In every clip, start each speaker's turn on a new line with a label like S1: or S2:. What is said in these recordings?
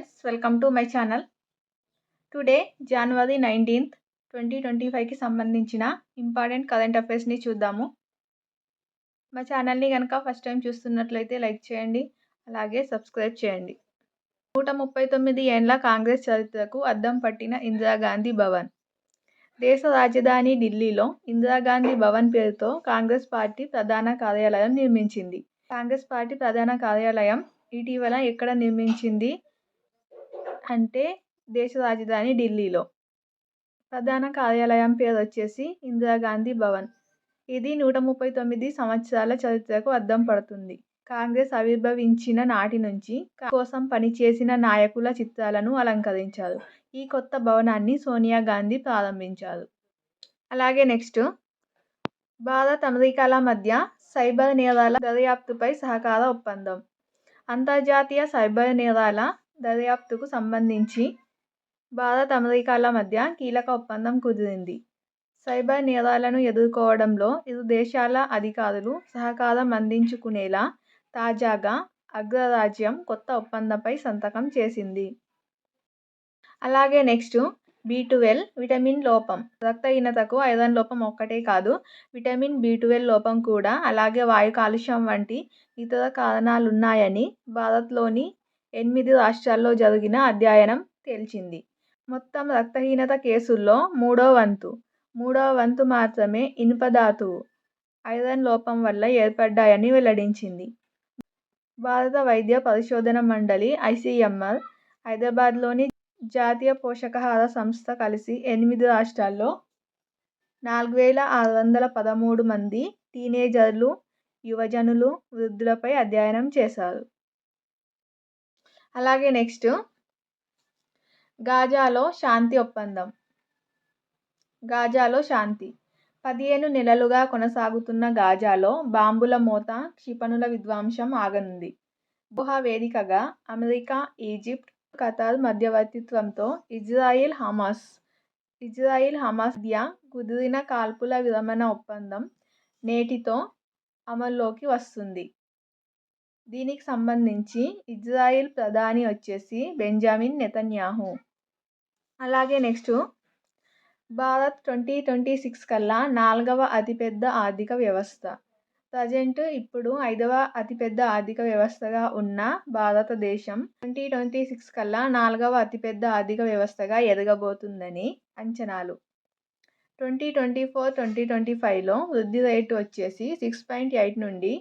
S1: friends, welcome to my channel. Today January 19th, 2025కి సంబంధించిన important current అఫైర్స్ని చూద్దాము. మా ఛానల్ని కనుక ఫస్ట్ టైం చూస్తున్నట్లయితే లైక్ చేయండి, అలాగే సబ్స్క్రైబ్ చేయండి. 139 ఏండ్ల కాంగ్రెస్ చరిత్రకు అద్దం పట్టిన ఇందిరాగాంధీ భవన్. దేశ రాజధాని ఢిల్లీలో ఇందిరాగాంధీ భవన్ పేరుతో కాంగ్రెస్ పార్టీ ప్రధాన కార్యాలయం నిర్మించింది. కాంగ్రెస్ పార్టీ ప్రధాన కార్యాలయం ఇటీవల ఎక్కడ నిర్మించింది అంటే దేశ రాజధాని ఢిల్లీలో. ప్రధాన కార్యాలయం పేరు వచ్చేసి ఇందిరాగాంధీ భవన్. ఇది 139 సంవత్సరాల చరిత్రకు అద్దం పడుతుంది. కాంగ్రెస్ ఆవిర్భవించిన నాటి నుంచి కోసం పనిచేసిన నాయకుల చిత్రాలను అలంకరించారు. ఈ కొత్త భవనాన్ని సోనియా గాంధీ ప్రారంభించారు. అలాగే నెక్స్ట్, భారత్ అమెరికాల మధ్య సైబర్ నేరాల దర్యాప్తుపై సహకార ఒప్పందం. అంతర్జాతీయ సైబర్ నేరాల దర్యాప్తుకు సంబంధించి భారత్ అమెరికాల మధ్య కీలక ఒప్పందం కుదిరింది. సైబర్ నేరాలను ఎదుర్కోవడంలో ఇరు దేశాల అధికారులు సహకారం అందించుకునేలా తాజాగా అగ్రరాజ్యం కొత్త ఒప్పందంపై సంతకం చేసింది. అలాగే నెక్స్ట్, B12 విటమిన్ లోపం. రక్తహీనతకు ఐరన్ లోపం ఒక్కటే కాదు, విటమిన్ B12 లోపం కూడా, అలాగే వాయు కాలుష్యం వంటి ఇతర కారణాలున్నాయని భారత్లోని 8 రాష్ట్రాల్లో జరిగిన అధ్యయనం తేల్చింది. మొత్తం రక్తహీనత కేసుల్లో మూడవ వంతు మాత్రమే ఇనుప ధాతువు, ఐరన్ లోపం వల్ల ఏర్పడ్డాయని వెల్లడించింది. భారత వైద్య పరిశోధన మండలి ICMR, హైదరాబాద్లోని జాతీయ పోషకాహార సంస్థ కలిసి 8 రాష్ట్రాల్లో 4613 మంది టీనేజర్లు, యువజనులు, వృద్ధులపై అధ్యయనం చేశారు. అలాగే నెక్స్ట్, గాజాలో శాంతి ఒప్పందం. గాజాలో శాంతి. 15 నెలలుగా కొనసాగుతున్న గాజాలో బాంబుల మోత, క్షిపణుల విధ్వంసం ఆగనుంది. దోహా వేదికగా అమెరికా, ఈజిప్ట్, ఖతార్ మధ్యవర్తిత్వంతో ఇజ్రాయిల్ హమాస్ మధ్య కుదిరిన కాల్పుల విరమణ ఒప్పందం నేటితో అమల్లోకి వస్తుంది. దీనికి సంబంధించి ఇజ్రాయిల్ ప్రధాని వచ్చేసి బెంజమిన్ నెతన్యాహు. అలాగే నెక్స్ట్, భారత్ 2026 కల్లా 4వ అతిపెద్ద ఆర్థిక వ్యవస్థ. ప్రజెంట్ ఇప్పుడు 5వ అతిపెద్ద ఆర్థిక వ్యవస్థగా ఉన్న భారతదేశం 2026 కల్లా 4వ అతిపెద్ద ఆర్థిక వ్యవస్థగా ఎదగబోతుందని అంచనాలు. 2024-2025లో వృద్ధి రేటు వచ్చేసి 6.8 నుండి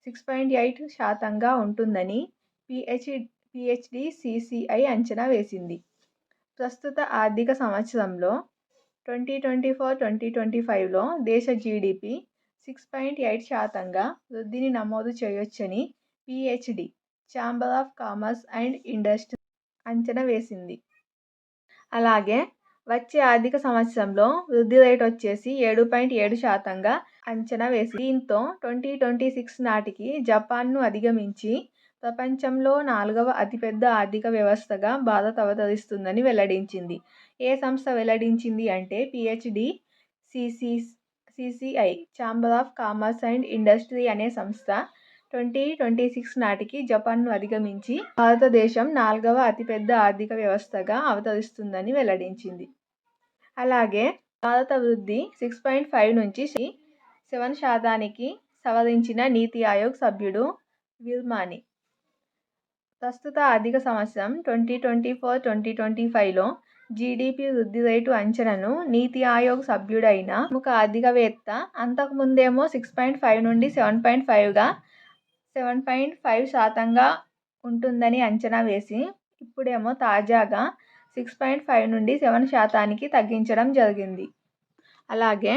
S1: 6.8% ఉంటుందని PHD-CCI అంచనా వేసింది. ప్రస్తుత ఆర్థిక సంవత్సరంలో 2024-2025లో దేశ GDP 6.8% వృద్ధిని నమోదు చేయొచ్చని PHD chamber of commerce and industry అంచనా వేసింది. అలాగే వచ్చే ఆర్థిక సంవత్సరంలో వృద్ధి రేటు వచ్చేసి 7.7% అంచనా వేసింది. దీంతో 2026 నాటికి జపాన్ను అధిగమించి ప్రపంచంలో 4వ అతిపెద్ద ఆర్థిక వ్యవస్థగా భారత్ అవతరిస్తుందని వెల్లడించింది. ఏ సంస్థ వెల్లడించింది అంటే PHD-CCI chamber of commerce and industry అనే సంస్థ 2026 నాటికి జపాన్ను అధిగమించి భారతదేశం 4వ అతిపెద్ద ఆర్థిక వ్యవస్థగా అవతరిస్తుందని వెల్లడించింది. అలాగే భారత వృద్ధి 6.5 నుంచి 7% సవరించిన నీతి ఆయోగ్ సభ్యుడు వీర్మాని. ప్రస్తుత ఆర్థిక సంవత్సరం 2024-2025లో GDP వృద్ధి రేటు అంచనాను నీతి ఆయోగ్ సభ్యుడైన ప్రముఖ ఆర్థికవేత్త అంతకుముందేమో 6.5 నుండి 7.5% ఉంటుందని అంచనా వేసి ఇప్పుడేమో తాజాగా 6.5 నుండి 7%కి తగ్గించడం జరిగింది. అలాగే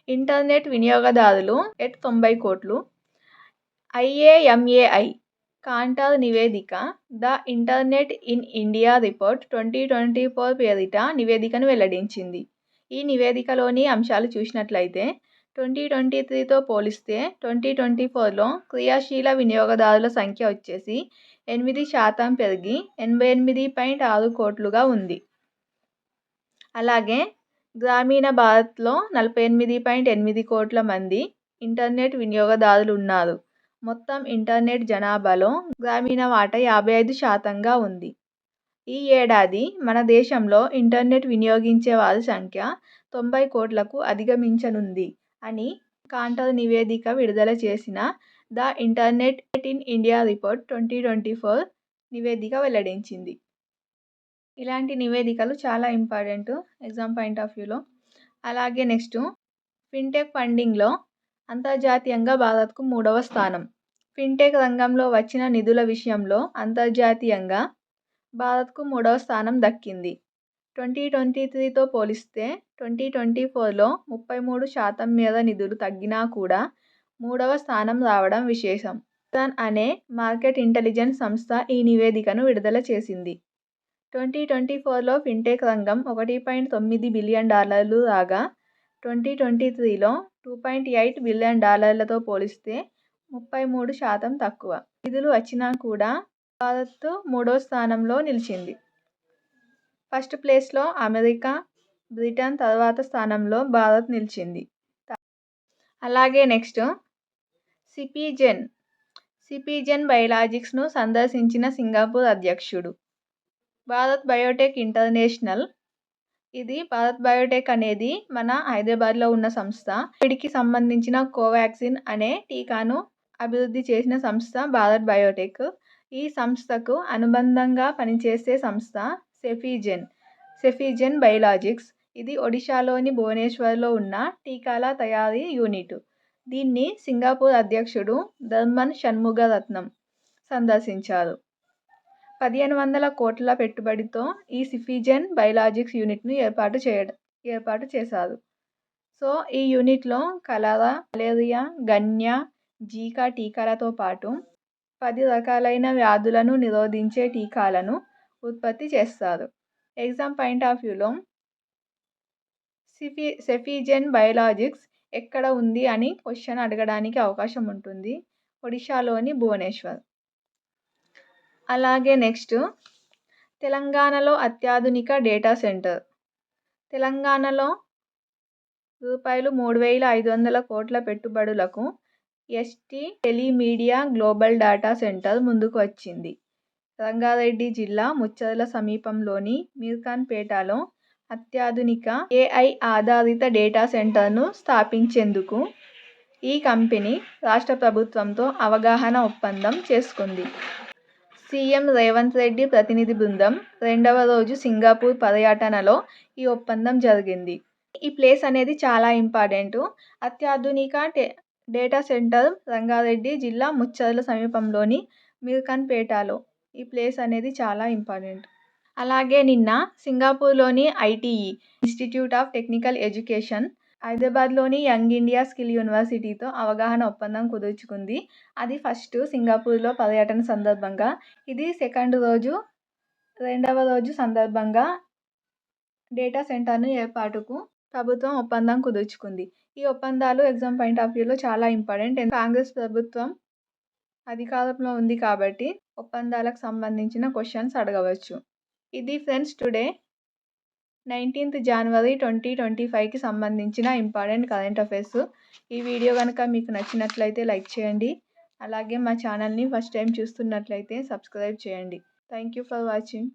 S1: ఇంటర్నెట్ వినియోగదారులు 90 కోట్లు. IAMAI కాంటార్ నివేదిక the internet in India report 2024 పేరిట నివేదికను వెల్లడించింది. ఈ నివేదికలోని అంశాలు చూసినట్లయితే 2023తో పోలిస్తే 2024లో క్రియాశీల వినియోగదారుల సంఖ్య వచ్చేసి 8% పెరిగి 88.6 కోట్లుగా ఉంది. అలాగే గ్రామీణ భారత్లో 48.8 కోట్ల మంది ఇంటర్నెట్ వినియోగదారులు ఉన్నారు. మొత్తం ఇంటర్నెట్ జనాభాలో గ్రామీణ వాటా 55%గా ఉంది. ఈ ఏడాది మన దేశంలో ఇంటర్నెట్ వినియోగించే వారి సంఖ్య 90 కోట్లకు అధిగమించనుంది అని కాంటర్ నివేదిక విడుదల చేసిన the internet in India report 2024 నివేదిక వెల్లడించింది. ఇలాంటి నివేదికలు చాలా ఇంపార్టెంట్ ఎగ్జామ్ పాయింట్ ఆఫ్ వ్యూలో. అలాగే నెక్స్ట్ ఫిన్టెక్ ఫండింగ్లో అంతర్జాతీయంగా భారత్కు 3వ స్థానం. ఫిన్టెక్ రంగంలో వచ్చిన నిధుల విషయంలో అంతర్జాతీయంగా భారత్కు 3వ స్థానం దక్కింది. 2023తో పోలిస్తే 2024లో 33% మేర నిధులు తగ్గినా కూడా 3వ స్థానం రావడం విశేషం. అనే మార్కెట్ ఇంటెలిజెన్స్ సంస్థ ఈ నివేదికను విడుదల చేసింది. 2024లో ఫిన్టెక్ రంగం $1.9 బిలియన్ రాగా 2023లో $2.8 బిలియన్ పోలిస్తే 33% తక్కువ. నిధులు వచ్చినా కూడా భారత్ 3వ స్థానంలో నిలిచింది. ఫస్ట్ ప్లేస్లో అమెరికా, బ్రిటన్, తర్వాత స్థానంలో భారత్ నిలిచింది. అలాగే నెక్స్ట్ సిపిజెన్ బయోలాజిక్స్ను సందర్శించిన సింగపూర్ అధ్యక్షుడు. Bharat Biotech international. ఇది భారత్ బయోటెక్ అనేది మన హైదరాబాద్లో ఉన్న సంస్థ. వీటికి సంబంధించిన కోవాక్సిన్ అనే టీకాను అభివృద్ధి చేసిన సంస్థ భారత్ బయోటెక్. ఈ సంస్థకు అనుబంధంగా పనిచేసే సంస్థ సెఫిజెన్ బయోలాజిక్స్. ఇది ఒడిశాలోని భువనేశ్వర్లో ఉన్న టీకాల తయారీ యూనిట్. దీన్ని సింగపూర్ అధ్యక్షుడు ధర్మన్ షణ్ముగరత్నం సందర్శించారు. 1500 కోట్ల పెట్టుబడితో ఈ సెఫిజెన్ బయోలాజిక్స్ యూనిట్ను ఏర్పాటు చేశారు. సో ఈ యూనిట్లో కలరా, మలేరియా, గన్యా, జీకా టీకాలతో పాటు 10 రకాలైన వ్యాధులను నిరోధించే టీకాలను ఉత్పత్తి చేస్తారు. ఎగ్జామ్ పాయింట్ ఆఫ్ వ్యూలో సెఫిజెన్ బయోలాజిక్స్ ఎక్కడ ఉంది అని క్వశ్చన్ అడగడానికి అవకాశం ఉంటుంది. ఒడిశాలోని భువనేశ్వర్. అలాగే నెక్స్ట్ తెలంగాణలో అత్యాధునిక డేటా సెంటర్. తెలంగాణలో రూపాయలు 3,500 కోట్ల పెట్టుబడులకు ST Telemedia global data centre ముందుకు వచ్చింది. రంగారెడ్డి జిల్లా ముచ్చెర్ల సమీపంలోని మీర్ఖాన్పేటలో అత్యాధునిక ఏఐ ఆధారిత డేటా సెంటర్ను స్థాపించేందుకు ఈ కంపెనీ రాష్ట్ర ప్రభుత్వంతో అవగాహన ఒప్పందం చేసుకుంది. సీఎం రేవంత్ రెడ్డి ప్రతినిధి బృందం 2వ రోజు సింగపూర్ పర్యటనలో ఈ ఒప్పందం జరిగింది. ఈ ప్లేస్ అనేది చాలా ఇంపార్టెంట్. అత్యాధునిక డేటా సెంటర్ రంగారెడ్డి జిల్లా ముచ్చెర్ల సమీపంలోని మీర్ఖాన్పేటలో. ఈ ప్లేస్ అనేది చాలా ఇంపార్టెంట్. అలాగే నిన్న సింగపూర్లోని ITE Institute of Technical Education హైదరాబాద్లోని యంగ్ ఇండియా స్కిల్ యూనివర్సిటీతో అవగాహన ఒప్పందం కుదుర్చుకుంది. అది ఫస్ట్ సింగపూర్లో పర్యటన సందర్భంగా. ఇది 2వ రోజు సందర్భంగా డేటా సెంటర్ను ఏర్పాటుకు ప్రభుత్వం ఒప్పందం కుదుర్చుకుంది. ఈ ఒప్పందాలు ఎగ్జామ్ పాయింట్ ఆఫ్ వ్యూలో చాలా ఇంపార్టెంట్. కాంగ్రెస్ ప్రభుత్వం అధికారంలో ఉంది కాబట్టి ఒప్పందాలకు సంబంధించిన క్వశ్చన్స్ అడగవచ్చు. ఇది ఫ్రెండ్స్ టుడే 19th January 2025కి సంబంధించిన ఇంపార్టెంట్ కరెంట్ అఫైర్స్. ఈ వీడియో కనుక మీకు నచ్చినట్లయితే లైక్ చేయండి. అలాగే మా ఛానల్ని ఫస్ట్ టైం చూస్తున్నట్లయితే సబ్స్క్రైబ్ చేయండి. Thank you for watching.